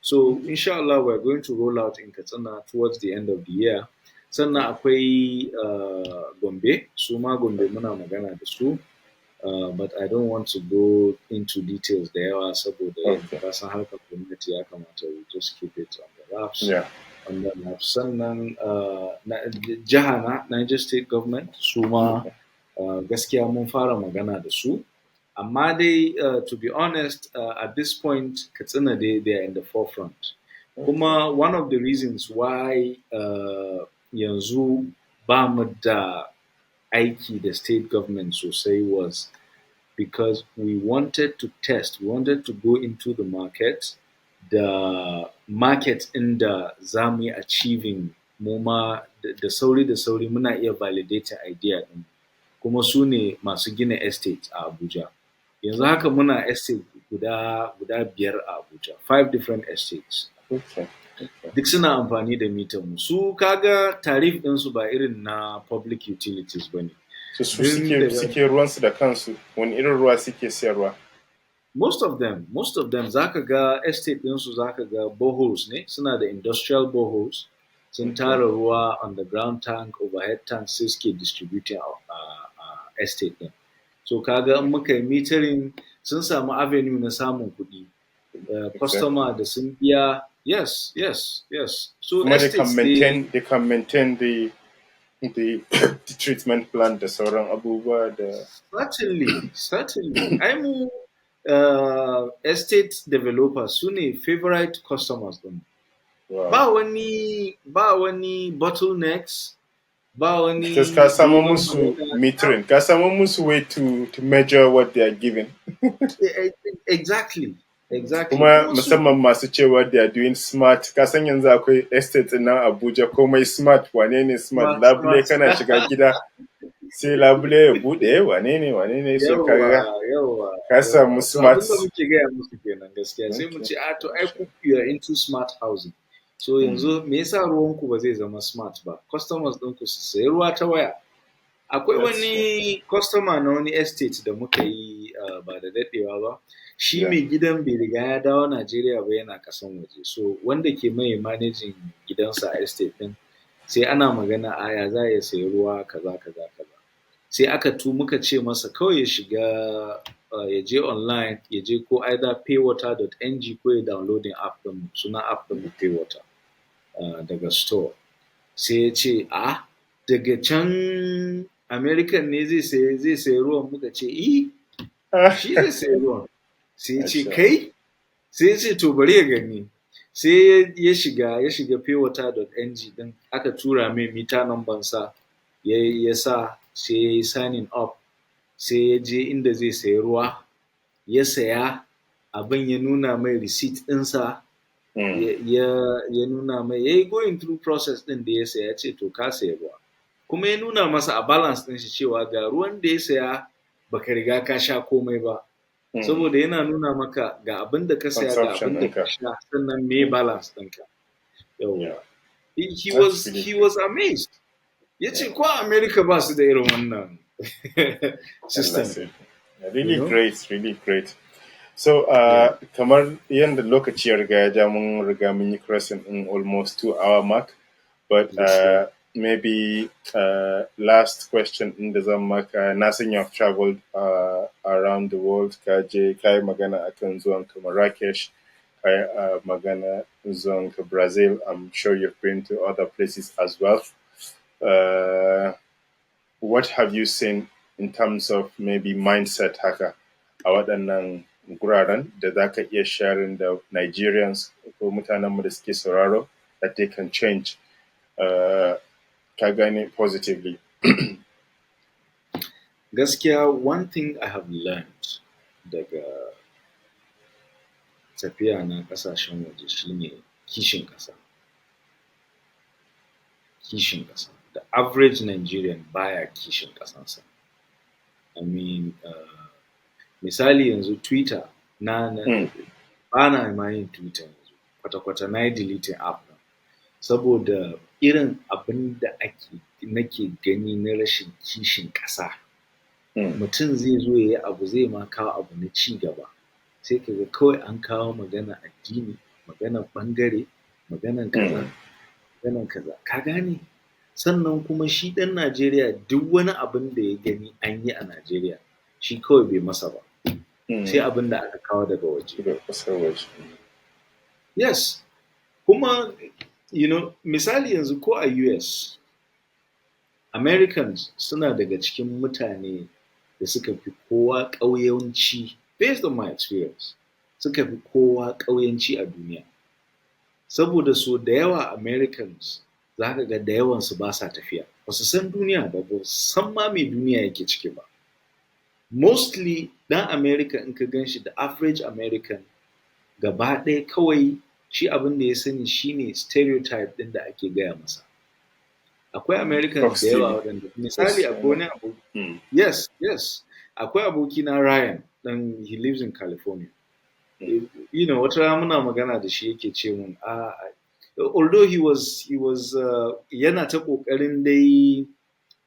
So inshallah we're going to roll out in Katsina towards the end of the year. Sannan akwai Gombe, su ma Gombe muna magana da su. But I don't want to go into details da yawa saboda yadda ka san harkar gwamnati ya kamata we just keep it on the wraps. Sannan jiha na Niger State Government su ma gaskiya mun fara magana da su. Amma dai to be honest at this point Katsina they are in the forefront. Kuma one of the reasons why yanzu ba mu da aiki da state government sosai was because we wanted to test, we wanted to go into the market, the market inda za mu yi achieving mu ma da sauri muna iya validating idea din. Kuma su ne masu gina estate a Abuja. Yanzu haka muna estate guda 5 a Abuja, 5 different estates. Duk suna amfani da meter mu. Su kaga tarif ɗinsu ba irin na public utilities ba ne. So su suke ruwansu da kansu, wani irin ruwa suke sayarwa? Most of them zaka ga estate ɗinsu zaka ga boreholes ne, suna da industrial boreholes, sun tara ruwa underground tank, overhead tank sai suke distributing a estate ɗin. So kaga in muka yi metering sun samu avenue na samun kuɗi. Customer da sun biya, yes. So they can maintain the treatment plant da sauran abubuwa da. Certainly. Ai mu estate developers su ne favorite customers ɗin. Wow. Ba wani bottlenecks, ba wani. Because ka samu musu metering, ka samu musu way to measure what they are giving. Exactly. Kuma musamman masu cewa they are doing smart. Ka san yanzu akwai estate na Abuja komai smart, wane ne smart? Labule kana shiga gida sai labule ya bude wane ne so kaga ka samu smart. Abin da muke gaya musu kenan gaskiya sai mu ce to ai ku you are into smart housing. So yanzu me yasa ruwanku ba zai zama smart ba? Customers ɗinku su sayi ruwa ta waya. Akwai wani customer na wani estate da muka yi ba da daɗewa ba. Shi mai gidan bai riga ya dawo Najeriya ba yana kasan waje. So wanda ke mai managing gidansa a estate ɗin sai ana magana ya za ya sayi ruwa kaza. Sai muka ce masa kawai ya shiga ya je online ya je ko either paywater.ng ko ya downloading app ɗin suna app ɗin paywater daga store. Sai ya ce daga can American ne zai sayi ruwan, muka ce shi zai sayi ruwan. Sai ya ce kai? Sai ya ce to bari ya gani. Sai ya shiga paywater.ng din aka tura mai meter number sa ya sa sai ya yi signing up sai ya je inda zai sayi ruwa ya saya abin ya nuna mai receipt ɗinsa ya nuna mai ya yi going through process ɗin da ya saya ce to ka saya ruwa kuma ya nuna masa a balance ɗin shi cewa ga ruwan da ya saya baka riga ka sha komai ba saboda yana nuna maka ga abin da ka saya ga abin da ka sha sannan me balance ɗinka. He was amazed. Ya ce ko America ba su da irin wannan system. Really great. So kamar yadda lokaci ya riga ya ja mun riga mun yi crossing in almost 2-hour mark, but maybe last question in da zan maka, na san you have traveled around the world, ka yi magana akan zuwan ka Marrakesh, ka yi magana zuwan ka Brazil, I'm sure you've been to other places as well. What have you seen in terms of maybe mindset haka a waɗannan guraren da za ka iya sharing da Nigerians ko mutanenmu da suke sauraro that they can change ka gane positively? Gaskiya one thing I have learned daga tafiya na ƙasashen waje shine kishin ƙasa. Kishin ƙasa. The average Nigerian baya kishin ƙasansa. I mean, misali yanzu Twitter ba na ma yin Twitter yanzu. Kwata-kwata na yi deleting app na. Saboda irin abin da nake gani na rashin kishin ƙasa. Mutum zai zo ya yi abu zai ma kawo abu na ci gaba. Sai ka ga kawai an kawo magana addini, maganar ɓangare, maganar kaza, maganar kaza. Ka gane? Sannan kuma shi ɗan Najeriya duk wani abin da ya gani an yi a Najeriya shi kawai bai masa ba. Sai abin da aka kawo daga waje. Yes. Kuma, misali yanzu ko a US, Americans suna daga cikin mutane da suka fi kowa ƙauyanci, based on my experience, suka fi kowa ƙauyanci a duniya. Saboda so da yawa Americans za ka ga da yawansu ba sa tafiya. Ba su san duniya ba, ba su san ma me duniya yake ciki ba. Mostly ɗan America in ka gan shi da average American gaba ɗaya kawai shi abin da ya sani shine stereotype ɗin da ake gaya masa. Akwai Americans da yawa waɗanda misali akwai wani abu. Yes. Akwai abokina Ryan, he lives in California. Wata rana muna magana da shi yake ce mun, although he was yana ta ƙoƙarin dai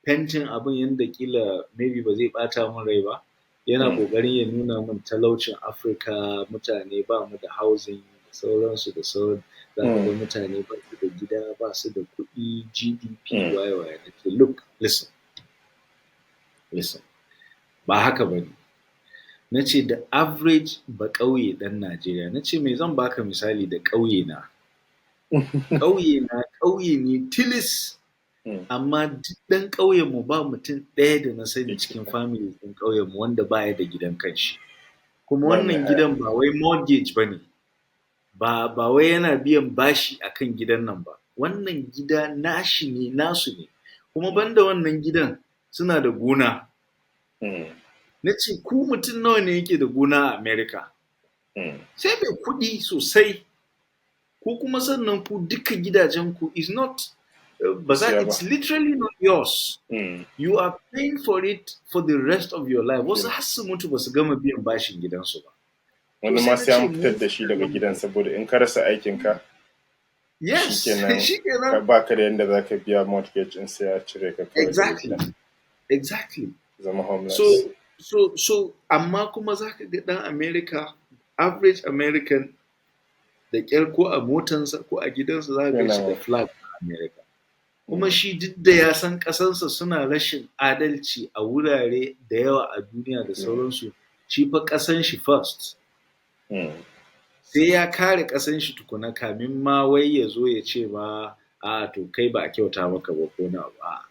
fentin abin yanda kila maybe ba zai ɓata mun rai ba. Yana ƙoƙarin ya nuna mun talaucin Africa, mutane ba mu da housing da sauransu da sauran. Za ka ga mutane ba su da gida, ba su da kuɗi, GDP, waye. Look, listen. Ba haka ba ne. Na ce da average ba ƙauye ɗan Najeriya. Na ce me zan baka misali da ƙauye na. Ƙauye ne tilis. Amma duk ɗan ƙauyenmu ba mutum ɗaya da na sani cikin family ɗin ƙauyenmu wanda baya da gidan kanshi. Kuma wannan gidan ba wai mortgage ba ne. Ba wai yana biyan bashi akan gidan nan ba. Wannan gida nasu ne. Kuma banda wannan gidan suna da gona. Na ce ku mutum nawa ne yake da gona a America? Sai mai kuɗi sosai. Ko kuma sannan ku duka gidajen ku is not, it's literally not yours. You are paying for it for the rest of your life. Wasu har su mutu ba su gama biyan bashin gidansu ba. Wani ma sai an fitar da shi daga gidan saboda in ka rasa aikinka. Yes, shikenan. Ka baka da yanda za ka biya mortgage in sai ya cire ka kawai. Exactly. Zama homeless. So amma kuma za ka ga ɗan America, average American, da ƙyar ko a motansa ko a gidansa za ka shi da flag a America. Kuma shi duk da ya san ƙasarsa suna rashin adalci a wurare da yawa a duniya da sauransu, shi fa ƙasan shi first. Sai ya kare ƙasan shi tukuna kamin ma wai ya zo ya ce ba to kai ba a kyauta maka ba ko na ba.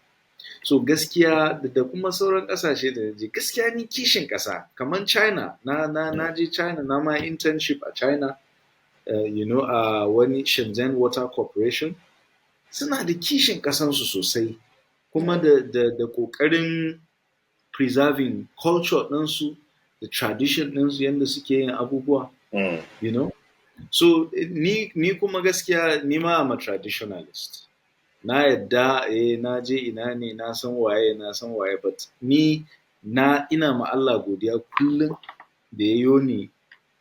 So gaskiya da kuma sauran ƙasashe da je gaskiya ni kishin ƙasa kamar China na je China na ma internship a China. Wani Shenzhen Water Corporation suna da kishin ƙasansu sosai kuma da ƙoƙarin preserving culture ɗinsu da tradition ɗinsu yadda suke yin abubuwa. So ni kuma gaskiya ni ma am a traditionalist. Na yadda na je ina ne na san waye but ina ma Allah godiya kullum da ya yoni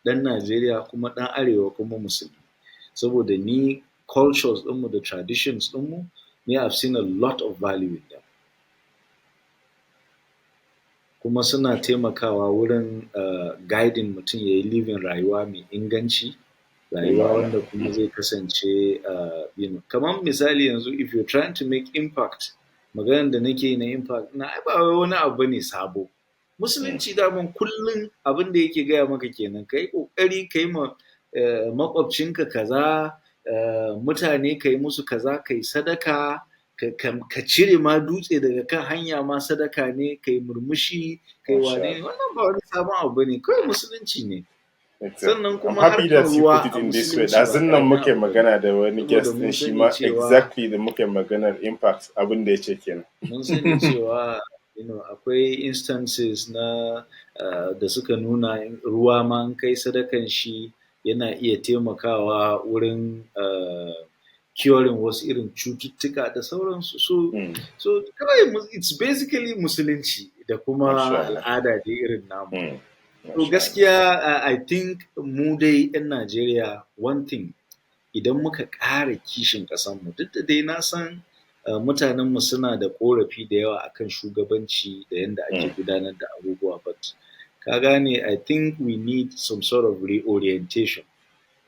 ɗan Najeriya kuma ɗan Arewa kuma musulmi. Saboda ni cultures ɗinmu da traditions ɗinmu, ni I've seen a lot of value in them. Kuma suna taimakawa wurin guiding mutum ya yi living rayuwa mai inganci, rayuwa wanda kuma zai kasance kamar misali yanzu if you're trying to make impact, maganar da nake na impact na ba wani abu ne sabo. Musulunci daman kullum abin da yake gaya maka kenan, kai kokari kai ma makwabcinka kaza, mutane kai musu kaza, kai sadaka, ka cire ma dutse daga kan hanya ma sadaka ne, kai murmushi, kai wane, wannan ba wani sabon abu ne, kawai musulunci ne. Sannan kuma I'm happy that you put it in this way. Ɗazun nan muke magana da wani guest ɗin shi ma exactly da muke maganar impact abin da ya ce kenan. Mun sani cewa akwai instances na da suka nuna ruwa ma an kai sadakan shi yana iya taimakawa wurin curing wasu irin cututtuka da sauransu. So kawai it's basically musulunci da kuma al'ada da irin namu. So gaskiya I think mu dai 'yan Najeriya one thing idan muka ƙara kishin ƙasanmu, duk da dai na san mutanenmu suna da ƙorafi da yawa akan shugabanci da yadda ake gudanar da abubuwa, but ka gane I think we need some sort of reorientation.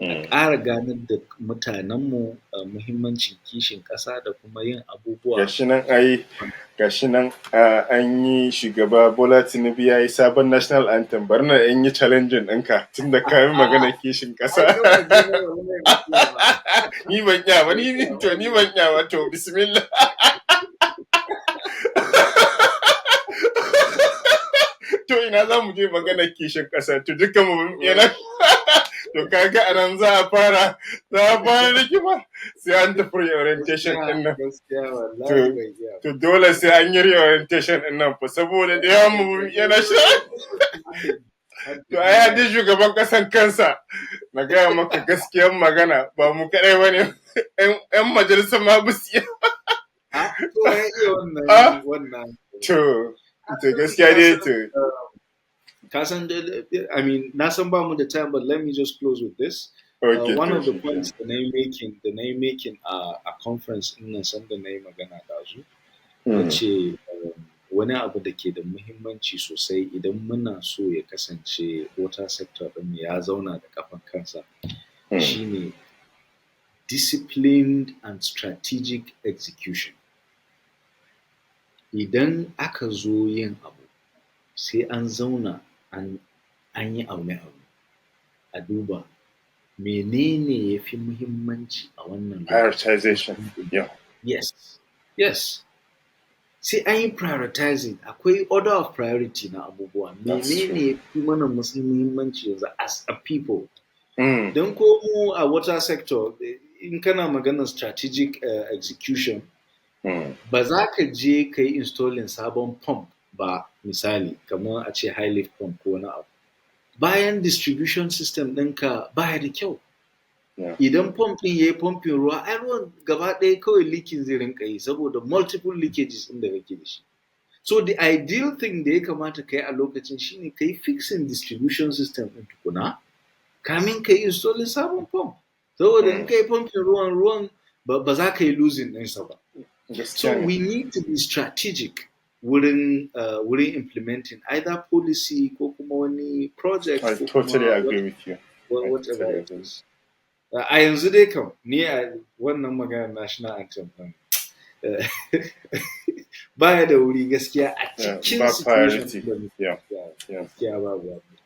A ƙara ganar da mutanenmu muhimmancin kishin ƙasa da kuma yin abubuwa. Gashi nan an yi shugaba Bola Tinubu ya yi sabon national anthem, bari na yan yi challenging ɗinka tun da kayan magana kishin ƙasa. Ni ban iya ba, ni ban iya ba, to bismillah. To ina za mu je magana kishin ƙasa, to dukkan mu yana. To kaga anan za a fara rigima sai an tafi reorientation din nan. To dole sai an yi reorientation din nan fa saboda da yawan mu yana sha. To ai hadin shugaban kasan kansa na gaya maka gaskiyar magana ba mu kadai bane yan majalisar ma bu siya. To gaskiya dai to. I mean, na san ba mu da time, but let me just close with this. Okay, one of the points da na yi making a conference in nan san da na yi magana da su, na ce wani abu da ke da muhimmanci sosai idan muna so ya kasance water sector ɗin ya zauna da kafan kansa, shine disciplined and strategic execution. Idan aka zo yin abu, sai an zauna an yi aune-aune a duba menene ya fi muhimmanci a wannan prioritization. Yes. Sai an yi prioritizing, akwai order of priority na abubuwa. Menene ya fi mana muhimmanci yanzu as a people? Don ko mu a water sector, in kana maganar strategic execution, ba za ka je ka yi installing sabon pump ba, misali kamar a ce high lift pump ko na abu, bayan distribution system ɗinka baya da kyau. Idan pump ɗin ya yi pumping ruwa, ai ruwan gaba ɗaya kawai leaking zai rinka yi saboda multiple leakages ɗin da kake da shi. So the ideal thing da ya kamata ka yi a lokacin shine ka yi fixing distribution system ɗin tukuna kamin ka yi installing sabon pump. Saboda in ka yi pumping ruwan ba za ka yi losing ɗinsa ba. So we need to be strategic wurin implementing either policy ko kuma wani project. I totally agree with you. Whatever it is. A yanzu dai kam ni a wannan maganar national anthem ɗin baya da wuri gaskiya a cikin situation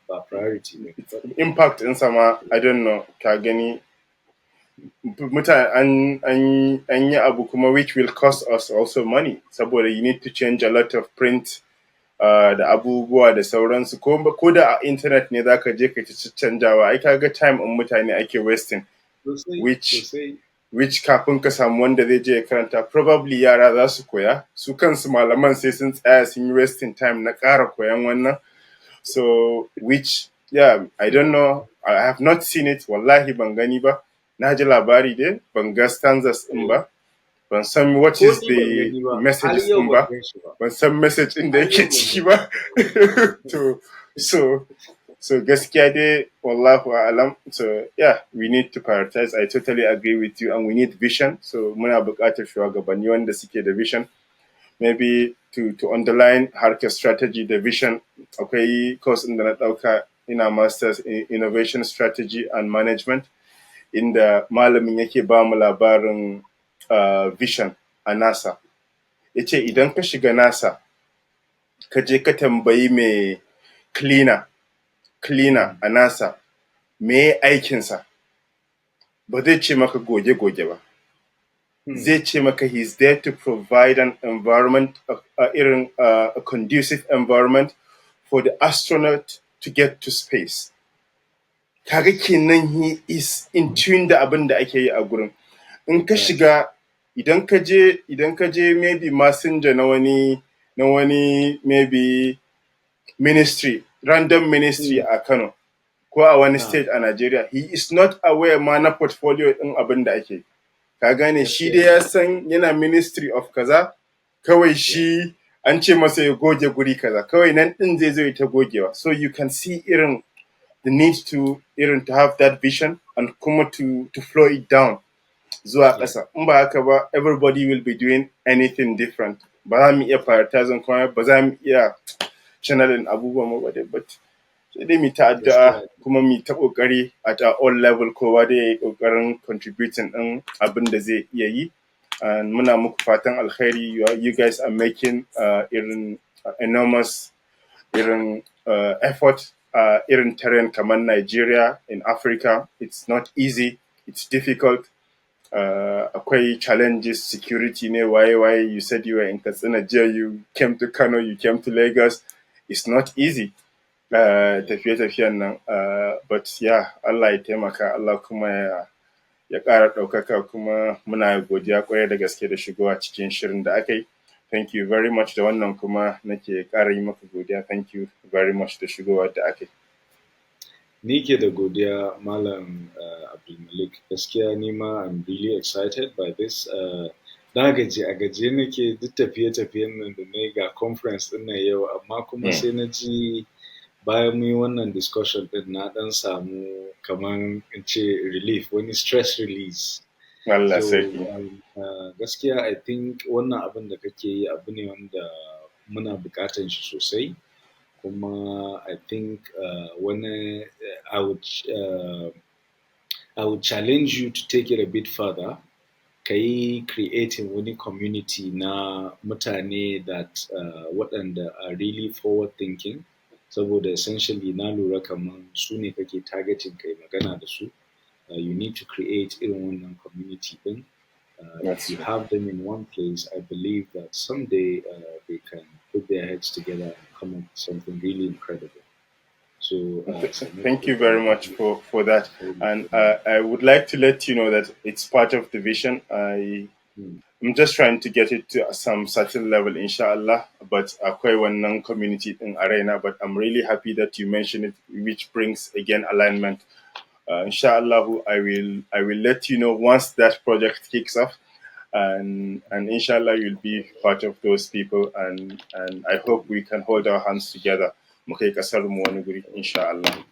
ba priority ne. Impact in sama I don't know, ka gani mutane an yi abu kuma which will cost us also money saboda you need to change a lot of print da abubuwa da sauransu ko da a internet ne zaka je ka ci canjawa ai kaga time in mutane ake wasting which kafin ka samu wanda zai je ya karanta probably yara za su koya su kansu malaman sai sun tsaya sun yi wasting time na ƙara koyan wannan, so which I don't know, I have not seen it, wallahi ban gani ba, na ji labari dai ban ga stanzas din ba, ban san what is the message din ba, ban san message din da yake ciki ba. So gaskiya dai wallahu a'lam, so we need to prioritize. I totally agree with you, and we need vision. So muna buƙatar shugabanni wanda suke da vision, maybe to underline harkar strategy da vision. Akwai course din da na ɗauka ina masters in innovation strategy and management, inda malamin yake ba mu labarin vision a NASA. Yace idan ka shiga NASA ka je ka tambayi mai cleaner a NASA me aikinsa, ba zai ce maka goge-goge ba. Zai ce maka he's there to provide an environment, a conducive environment for the astronaut to get to space. Kaga kenan he is in tune da abin da ake yi a gurin. In ka shiga, idan ka je maybe messenger na wani maybe ministry, random ministry a Kano, ko a wani na state a Nigeria, he is not aware ma na portfolio din abin da ake. Ka gane shi gaskiya dai ne. ya san yana ministry of kaza, kawai Yeah, shi an ce masa ya goge guri kaza, kawai nan din zai zo ta gogewa. So you can see irin the need to irin to have that vision and kuma to flow it down zuwa yeah, ƙasa. In ba haka ba, everybody will be doing anything different. Ba za mu iya prioritizing kuma ba za mu iya channeling abubuwan mu ba dai, but sai dai mu ta addu'a gaskiya kuma mu ta kokari at our all level, kowa da yayi kokarin contributing din abin da zai iya yi. And muna muku fatan alkhairi. You guys are making irin enormous irin effort irin terrain kamar Nigeria in Africa. It's not easy, it's difficult. Akwai challenges, security ne, waye. You said you were in Katsina, you came to Kano, you came to Lagos. It's not easy. Tafiye-tafiyen nan, but yeah, Allah ya taimaka, Allah kuma ya ƙara ɗaukaka, kuma muna godiya ƙwarai da gaske da shigowa cikin shirin da aka yi. Thank you very much da wannan kuma nake ƙara yi maka godiya. Thank you very much da shigowa da aka yi. ni ke da godiya Malam Abdulmalik. Gaskiya ni ma I'm really excited by this. Na gaji a gaje nake duk tafiye-tafiyen nan da na yi ga conference ɗin nan yau, amma kuma sai na ji bayan mun yi wannan discussion ɗin na ɗan samu kaman in ce relief, wani stress release. Allah So sarki. gaskiya I think wannan abin da kake yi abu ne wanda muna buƙatan shi sosai. Kuma I think wani I would challenge you to take it a bit further. Ka yi creating wani community na mutane that waɗanda are really forward thinking, saboda essentially na lura kaman su ne kake targeting kai magana da su. You need to create irin wannan community ɗin. If That's you true. have them in one place, I believe that someday they can put their heads together and come up with something really incredible. So, Thank you very much for that. And I would like to let you know that it's part of the vision. I'm just trying to get it to some certain level, inshallah. But akwai wannan community in arena. But I'm really happy that you mentioned it, which brings again alignment. Inshallah, I will let you know once that project kicks off, and inshallah you'll be part of those people, and I hope we can hold our hands together. Mu kai kasar mu wani guri, inshallah.